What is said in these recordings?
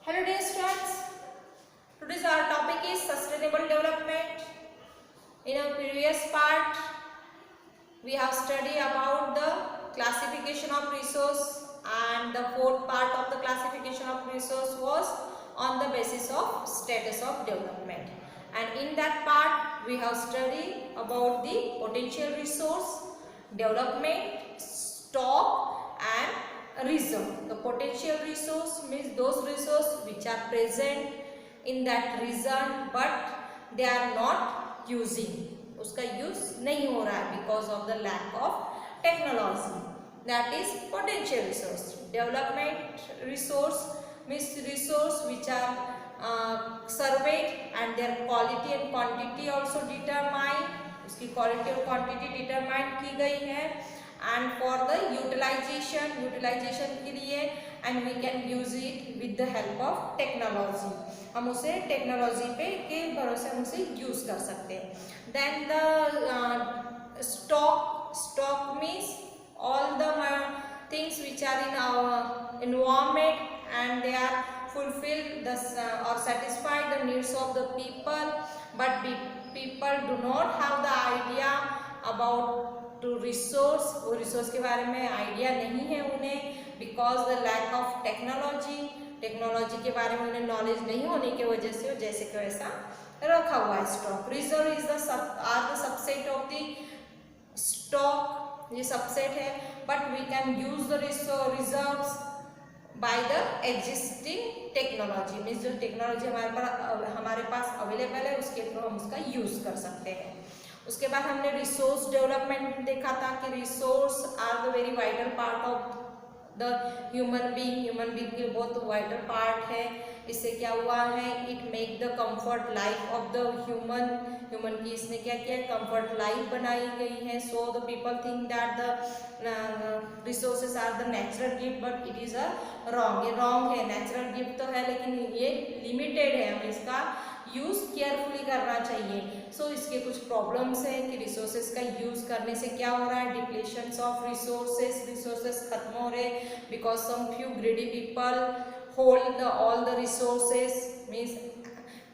Hello dear students, today's our topic is sustainable development. In our previous part, we have studied about the classification of resource, and the fourth part of the classification of resource was on the basis of status of development. And in that part, we have studied about the potential resource, development, stock and reserve. The potential resource means those resources which are present in that region but they are not using, उसका use नहीं हो रहा है because of the lack of technology. That is potential resource. Development resource means resource which are surveyed and their quality and quantity also determined. उसकी quality और quantity determined की गई है. And for the utilization के लिए and we can use it with the help of technology. हम उसे technology पे के भरोसे हम उसे यूज कर सकते हैं. Then the stock means all the things which are in our environment and they are fulfill the or satisfy the needs of the people, but people do not have the idea about to resource. वो resource के बारे में idea नहीं है उन्हें because the lack of technology के बारे में उन्हें नॉलेज नहीं होने की वजह से वो जैसे कि वैसा रखा हुआ है stock. Reserve is the subset of the stock. ये सबसेट है but we can use the reserves by the existing technology. Means जो टेक्नोलॉजी हमारे पास अवेलेबल है उसके थ्रू हम उसका यूज कर सकते हैं. उसके बाद हमने रिसोर्स डेवलपमेंट देखा था कि resource are the very vital part of the human being के बहुत वाइटल पार्ट है. इससे क्या हुआ है, it make the comfort life of the human की इसने क्या किया, कंफर्ट लाइफ बनाई गई है. So the people think that the resources are the natural gift but it is a wrong. ये रॉन्ग है. नेचुरल गिफ्ट तो है लेकिन ये लिमिटेड है. हमें इसका यूज केयरफुली करना चाहिए. सो इसके कुछ प्रॉब्लम्स हैं कि रिसोर्सेज का यूज करने से क्या हो रहा है, डिप्लीशंस ऑफ रिसोर्सेज खत्म हो रहे because some few greedy people hold all the resources. Means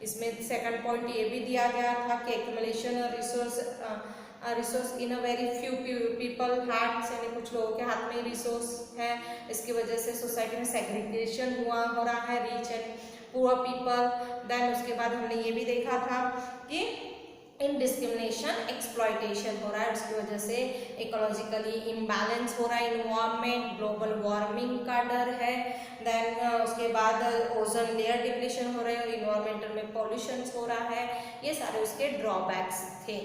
इसमें सेकंड पॉइंट ये भी दिया गया था कि accumulation resource in a very few people hands, यानी कुछ लोगों के हाथ में रिसोर्स है. इसकी वजह से सोसाइटी में सेग्रीगेशन हो रहा है, rich and poor people. Then उसके बाद हमने ये भी देखा था कि इनडिस्क्रिमिनेशन एक्सप्लॉयटेशन हो रहा है. उसकी वजह से इकोलॉजिकली इम्बैलेंस हो रहा है इन्वायरमेंट, ग्लोबल वार्मिंग का डर है. देन उसके बाद ओजोन लेयर डिप्लीशन हो रहे हैं और इन्वायरमेंटल में पॉल्यूशन हो रहा है. ये सारे उसके ड्रॉबैक्स थे.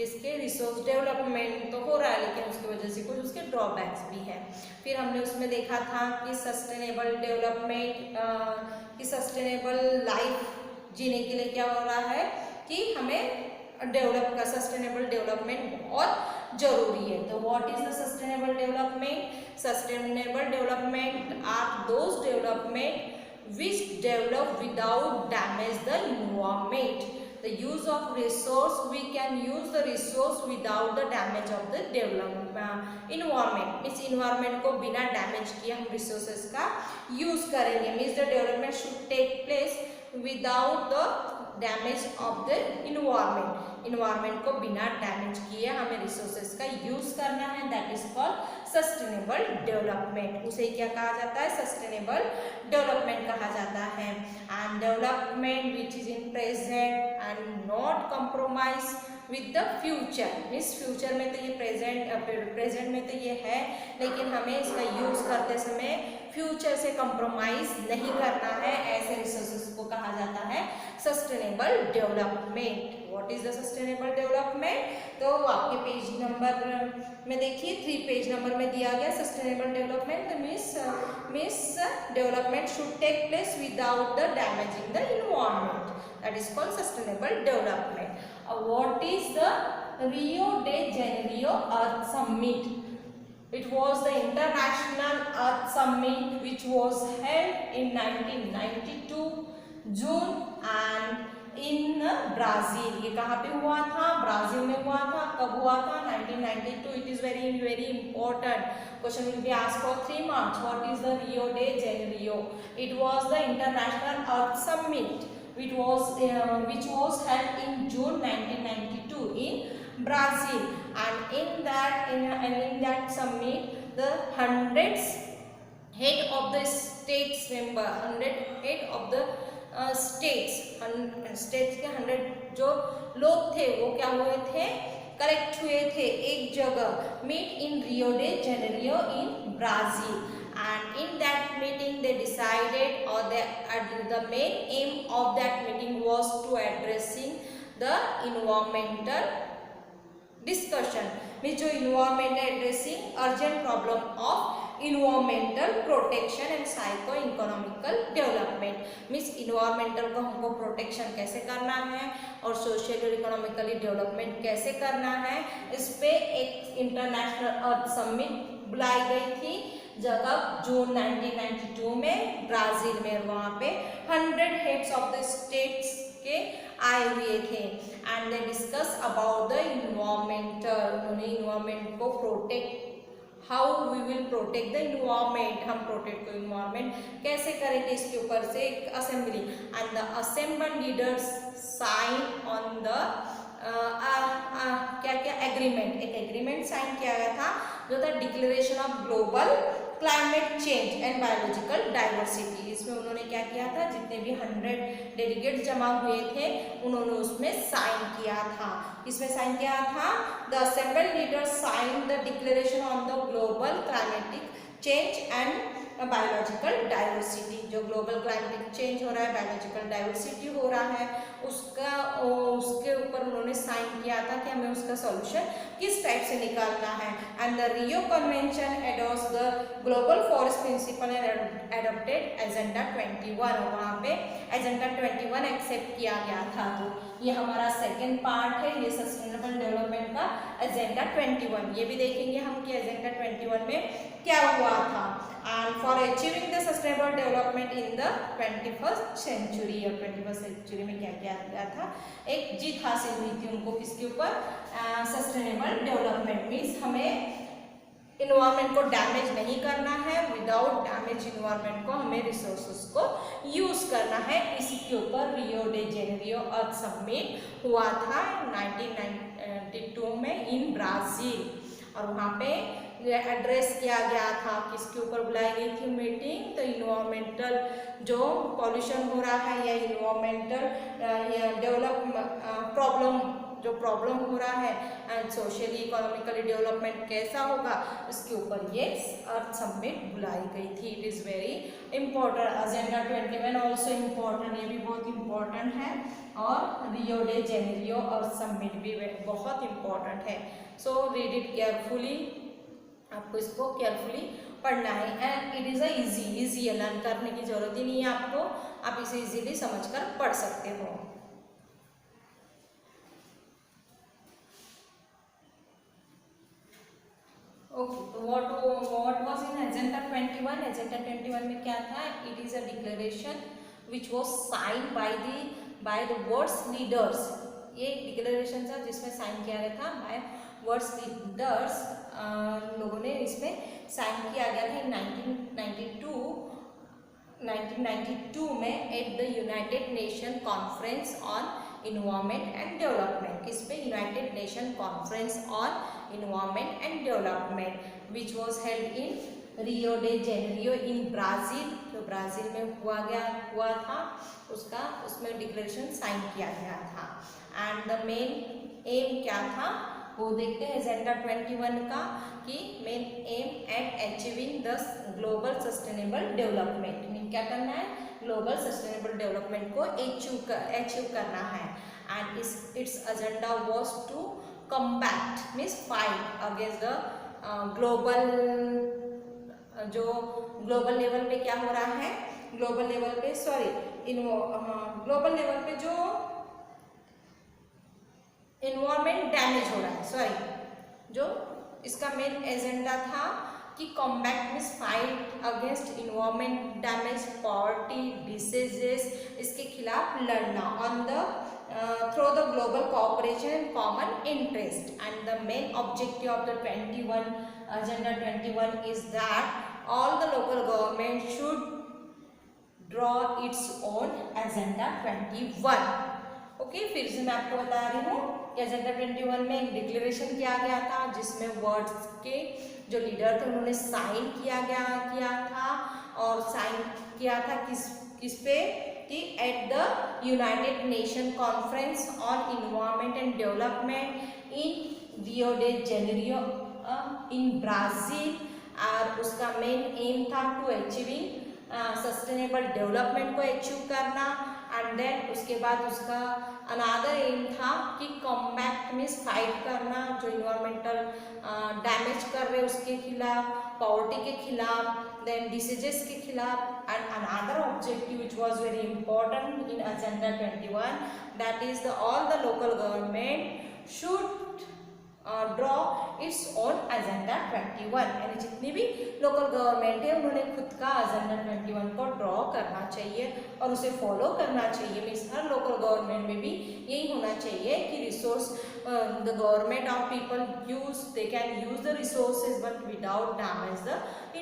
इसके रिसोर्स डेवलपमेंट तो हो रहा है लेकिन उसकी वजह से कुछ उसके ड्रॉबैक्स भी है. फिर हमने उसमें देखा था कि सस्टेनेबल डेवलपमेंट कि सस्टेनेबल लाइफ जीने के लिए क्या हो रहा है कि हमें सस्टेनेबल डेवलपमेंट बहुत जरूरी है. तो what is the sustainable development? Sustainable development are those development which develop without damage the environment. The use of resource, we can use the resource without the damage of the environment. Means environment को बिना damage किए हम resources का use करेंगे. Means the development should take place without the damage of the environment. Environment को बिना damage किए हमें रिसोर्सेज का यूज करना है. That is called sustainable development. उसे क्या कहा जाता है, सस्टेनेबल डेवलपमेंट कहा जाता है. And development which is in present and not compromise with the future. Means future में तो ये प्रेजेंट में तो ये है लेकिन हमें इसका यूज करते समय फ्यूचर से कंप्रोमाइज नहीं करना है. ऐसे रिसोर्सेज को कहा जाता है sustainable development. What is the sustainable development? तो आपके पेज नंबर में देखिए 3 पेज नंबर में दिया गया sustainable development. Means development should take place without the damaging the environment. That is called sustainable development. What is the Rio de Janeiro earth summit? It was the International Earth Summit which was held in 1992 June and in Brazil. ये कहाँ पे हुआ था? Brazil में हुआ था। कब हुआ था? 1992। It is very important question will be asked for 3 marks. What is the Rio de Janeiro? It was the international earth summit which was held in June 1992 in Brazil, and in that summit the hundreds head of the states member, 100 head of the states के 100 जो लोग थे वो क्या हुए थे? Collect हुए थे एक जगह, meet in Rio de Janeiro in Brazil, and in that meeting they decided, or the main aim of that meeting was to addressing the environmental discussion, means जो environment addressing urgent problem of environmental protection and socio-economical development, means environmental को हमको protection कैसे करना है और social और economically development कैसे करना है, इस पे एक international earth summit बुलाई गई थी जगह जून 1992 में ब्राजील में। वहाँ पे 100 हेड्स ऑफ द स्टेट्स के आए हुए थे, and they discuss about the environmental. उन्होंने इन्वायरमेंट को protect, how we will protect the environment, हम प्रोटेक्ट को इन्वायरमेंट कैसे करेंगे, इसके ऊपर से एक assembly, and the assemble leaders sign on the क्या क्या एग्रीमेंट, एक एग्रीमेंट साइन किया गया था जो था declaration of global climate change and biological diversity. इसमें उन्होंने क्या किया था? जितने भी 100 डेलीगेट्स जमा हुए थे उन्होंने उसमें साइन किया था। इसमें साइन किया था? The assembled leaders sign the declaration on the global climatic change and biological diversity. जो ग्लोबल क्लाइमेटिक चेंज हो रहा है, बायोलॉजिकल डाइवर्सिटी हो रहा है, उसके ऊपर उन्होंने साइन किया था कि हमें उसका सॉल्यूशन किस टाइप से निकालना है। And the Rio convention adopts the global forest principle and adopted agenda 21। वहाँ पे एजेंडा 21 एक्सेप्ट किया गया था। तो ये हमारा सेकेंड पार्ट है, ये सस्टेनेबल डेवलपमेंट का एजेंडा 21। ये भी देखेंगे हम कि एजेंडा 21 में क्या हुआ था। And for achieving the sustainable development in the 21st century, और 21st सेंचुरी में क्या क्या किया था? एक जीत हासिल हुई थी उनको किसके ऊपर? सस्टेनेबल डेवलपमेंट मीन्स हमें इन्वायरमेंट को डैमेज नहीं करना है, विदाउट डैमेज इन्वायरमेंट को हमें रिसोर्सेज को यूज करना है। इसी के ऊपर रियो डे जेनेरियो अर्थ समिट हुआ था 1992 में इन ब्राजील, और वहाँ पे एड्रेस किया गया था, किसके ऊपर बुलाई गई थी मीटिंग? तो इन्वायरमेंटल जो पॉल्यूशन हो रहा है या इन्वायरमेंटल प्रॉब्लम जो प्रॉब्लम हो रहा है एंड सोशली इकोनॉमिकली डेवलपमेंट कैसा होगा, इसके ऊपर ये अर्थ समिट बुलाई गई थी। It is very important. Agenda 21 also important, ये भी बहुत इम्पॉर्टेंट है, और रियो डे जेनेरियो अर्थ समिट भी बहुत इम्पॉर्टेंट है। सो रीड इट केयरफुली, आपको इसको केयरफुली पढ़ना है, एंड इट इज़ इजी है, लर्न करने की जरूरत ही नहीं है आपको, आप इसे इजीली समझकर पढ़ सकते हो। ओके, तो what was in agenda 21? Agenda 21 में क्या था? It is a declaration which was sign by the world's leaders. ये डिक्लेरेशन था जिसमें साइन किया गया था बाय वर्ल्ड्स लीडर्स, लोगों ने इसमें साइन किया गया था 1992 में at the United nation conference on environment and development. इस पे United nation conference on environment and development which was held in Rio de Janeiro in Brazil, जो ब्राजील में हुआ था, उसमें डिक्लेरेशन साइन किया गया था। एंड द मेन एम क्या था वो देखते हैं एजेंडा 21 का, कि main aim at achieving the global sustainable development. Mean क्या करना है? ग्लोबल सस्टेनेबल डेवलपमेंट को अचीव करना है। And its agenda was to combat means fight against the global, जो ग्लोबल लेवल पे क्या हो रहा है, ग्लोबल लेवल पे ग्लोबल लेवल पे जो इन्वायरमेंट डैमेज हो रहा है, जो इसका मेन एजेंडा था कि combat means fight against environment damage, poverty, diseases, इसके खिलाफ लड़ना on the through the global cooperation and common interest. And the main objective of the 21 Agenda 21 is that all the local government should draw its own Agenda 21. Okay, फिर से मैं आपको बता रही हूँ कि एजेंडा 21 में एक डिक्लेरेशन किया गया था जिसमें वर्ल्ड के जो लीडर थे उन्होंने साइन किया था और साइन किया था किस पे कि at the United nation conference on environment and development in Rio de Janeiro in Brazil. और उसका मेन एम था टू अचीविंग सस्टेनेबल डेवलपमेंट को अचीव करना. एंड देन उसके बाद उसका अनदर एम था कि कॉम्बैट मीन्स फाइट करना जो इन्वायरमेंटल डैमेज कर रहे उसके खिलाफ, पॉवर्टी के खिलाफ, देन डिसीजेस के खिलाफ. And another objective which was very important in agenda 21 that is the all the local government should draw its own agenda 21. यानी जितनी भी लोकल गवर्नमेंट है उन्होंने खुद का एजेंडा 21 को ड्रॉ करना चाहिए और उसे फॉलो करना चाहिए. मीन्स हर लोकल गवर्नमेंट में भी यही होना चाहिए कि resource the government of people use they can use the resources but without damage the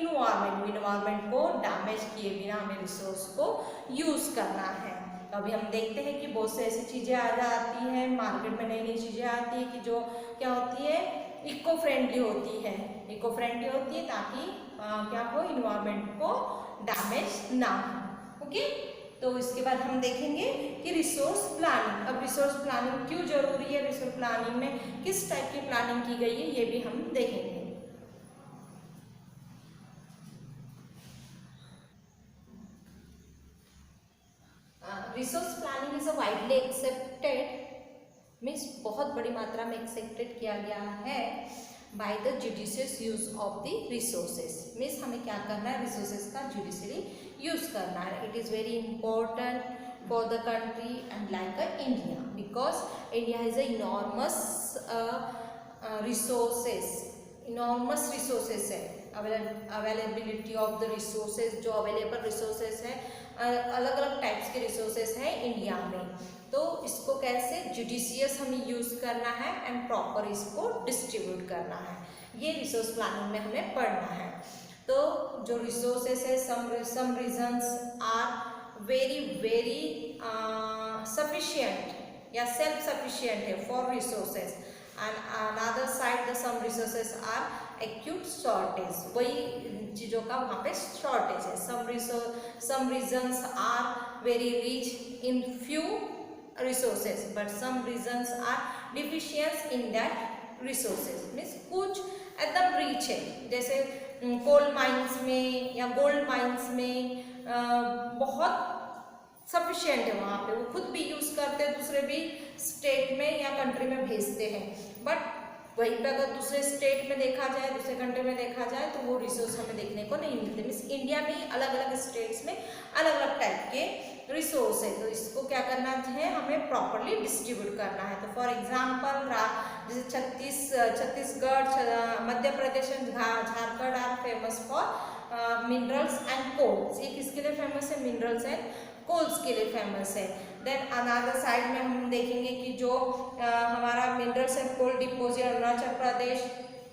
environment को डैमेज किए बिना हमें रिसोर्स को यूज करना है. अभी हम देखते हैं कि बहुत से ऐसी चीज़ें आ जाती हैं मार्केट में, नई नई चीज़ें आती हैं कि जो क्या होती है इको फ्रेंडली होती है ताकि क्या हो इन्वायरमेंट को डैमेज ना हो. ओके, तो इसके बाद हम देखेंगे कि रिसोर्स प्लानिंग. अब रिसोर्स प्लानिंग क्यों जरूरी है, रिसोर्स प्लानिंग में किस टाइप की प्लानिंग की गई है ये भी हम देखेंगे. Resource planning is a widely accepted means बहुत बड़ी मात्रा में एक्सेप्टेड किया गया है by the judicious use of the resources. Means हमें क्या करना है, रिसोर्सेज का जुडिशली यूज करना है. It is very important for the country and like India because India has a enormous resources है. अवेलेबिलिटी ऑफ द रिसोर्सेज, जो available resources है अलग अलग टाइप्स के रिसोर्सेज हैं इंडिया में. तो इसको कैसे जुडिशियस हमें यूज़ करना है एंड प्रॉपर इसको डिस्ट्रीब्यूट करना है, ये रिसोर्स प्लानिंग में हमें पढ़ना है. तो जो रिसोर्सेज है some regions are very sufficient या सेल्फ सफिशिएंट है for resources and another side the some resources are acute shortage, वही चीज़ों का वहाँ पे शॉर्टेज है. Some regions are very rich in few resources but some regions are deficiency in that resources. Means कुछ एकदम rich है जैसे कोल माइंस में या गोल्ड माइंस में बहुत सफिशिएंट है, वहाँ पे वो खुद भी यूज़ करते हैं, दूसरे भी स्टेट में या कंट्री में भेजते हैं. बट वहीं पर अगर दूसरे स्टेट में देखा जाए, दूसरे कंट्री में देखा जाए तो वो रिसोर्स हमें देखने को नहीं मिलते. मीन्स इंडिया में ही अलग अलग स्टेट्स में अलग अलग टाइप के रिसोर्स है. तो इसको क्या करना है, हमें प्रॉपरली डिस्ट्रीब्यूट करना है. तो फॉर एग्जांपल जैसे Chhattisgarh, Madhya Pradesh and Jharkhand are famous for minerals and coals. ये किसके लिए फेमस है, मिनरल्स एंड कोल्स के लिए फेमस है. देन अनदर साइड में हम देखेंगे कि जो हमारा minerals and coal deposit Arunachal Pradesh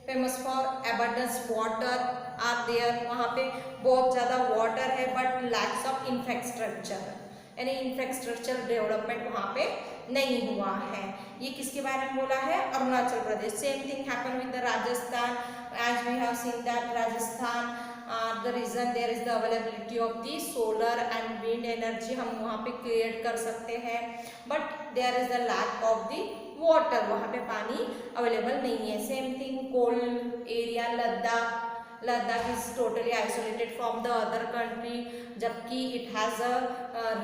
famous for abundance water are there. वहाँ पे बहुत ज़्यादा वाटर है बट लैक्स ऑफ इंफ्रास्ट्रक्चर, यानी इंफ्रास्ट्रक्चर डेवलपमेंट वहाँ पे नहीं हुआ है. ये किसके बारे में बोला है, Arunachal Pradesh. Same thing happen with the Rajasthan as we have seen that Rajasthan the reason there is the availability of the solar and wind energy हम वहाँ पे क्रिएट कर सकते हैं but there is the lack of the water, वहाँ पे पानी available नहीं है. Same thing cold area Ladakh is totally isolated from the other country जबकि it has a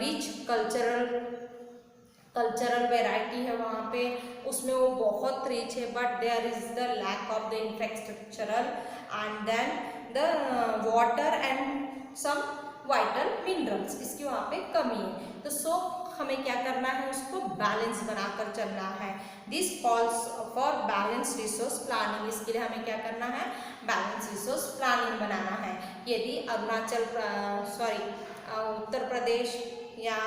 rich cultural variety है वहाँ पे, उसमें वो बहुत रिच है but there is the lack of the infrastructural and then the water and some vital minerals, इसकी वहाँ पे कमी है। तो सो हमें क्या करना है, उसको बैलेंस बनाकर चलना है। This calls for balance resource planning, इसके लिए हमें क्या करना है, बैलेंस रिसोर्स प्लानिंग बनाना है। यदि उत्तर प्रदेश या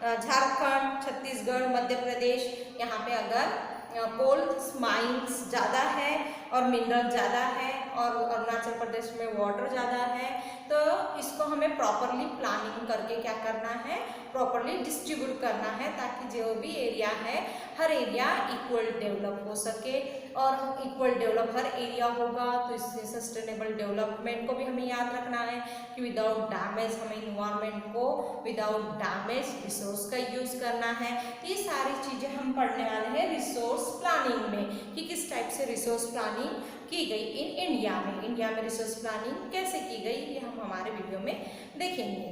झारखंड, छत्तीसगढ़, मध्य प्रदेश, यहाँ पे अगर कोल माइंस ज़्यादा है और मिनरल ज़्यादा है और अरुणाचल प्रदेश में वाटर ज़्यादा है, तो इसको हमें प्रॉपरली प्लानिंग करके क्या करना है, प्रॉपरली डिस्ट्रीब्यूट करना है, ताकि जो भी एरिया है हर एरिया इक्वल डेवलप हो सके। और इक्वल डेवलप हर एरिया होगा तो इससे सस्टेनेबल डेवलपमेंट को भी हमें याद रखना है कि विदाउट डैमेज हमें इन्वायरमेंट को विदाउट डैमेज रिसोर्स का यूज़ करना है। ये सारी चीज़ें हम पढ़ने वाले हैं रिसोर्स प्लानिंग में कि किस टाइप से रिसोर्स प्लानिंग की गई इन इंडिया में। इंडिया में रिसोर्स प्लानिंग कैसे की गई ये हम हमारे वीडियो में देखेंगे।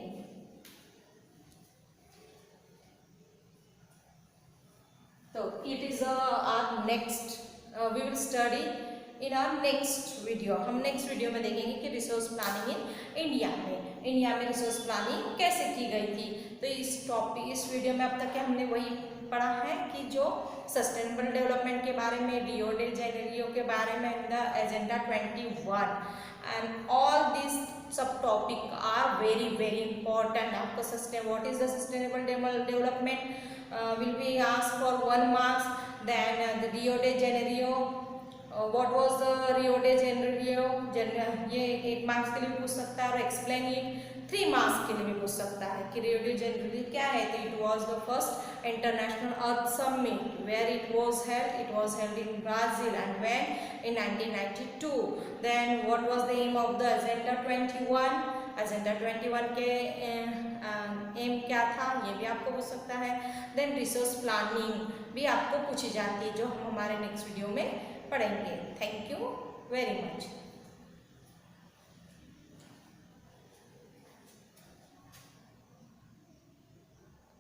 तो it is our next we will study in our next video. हम नेक्स्ट वीडियो में देखेंगे कि रिसोर्स प्लानिंग इन इंडिया में रिसोर्स प्लानिंग कैसे की गई थी। तो इस वीडियो में अब तक हमने वही पढ़ा है कि जो सस्टेनेबल डेवलपमेंट के बारे में, रियो डे जेनेरियो के बारे में, the agenda 21 and all this sub topic are very very important. आपको what is the sustainable development will be asked for 1 marks. Then the Rio de Janeiro, what was the Rio de Janeiro, ये 1 marks के लिए भी पूछ सकता है और explain it 3 marks के लिए भी पूछ सकता है कि रियो डे जेनेरियो क्या है। तो it was the first international earth summit where it was held in Brazil and when in 1992। Then what was the aim of the agenda 21, agenda 21 के एम क्या था ये भी आपको पूछ सकता है। देन रिसोर्स प्लानिंग भी आपको पूछी जाती है जो हम हमारे नेक्स्ट वीडियो में पढ़ेंगे। Thank you very much.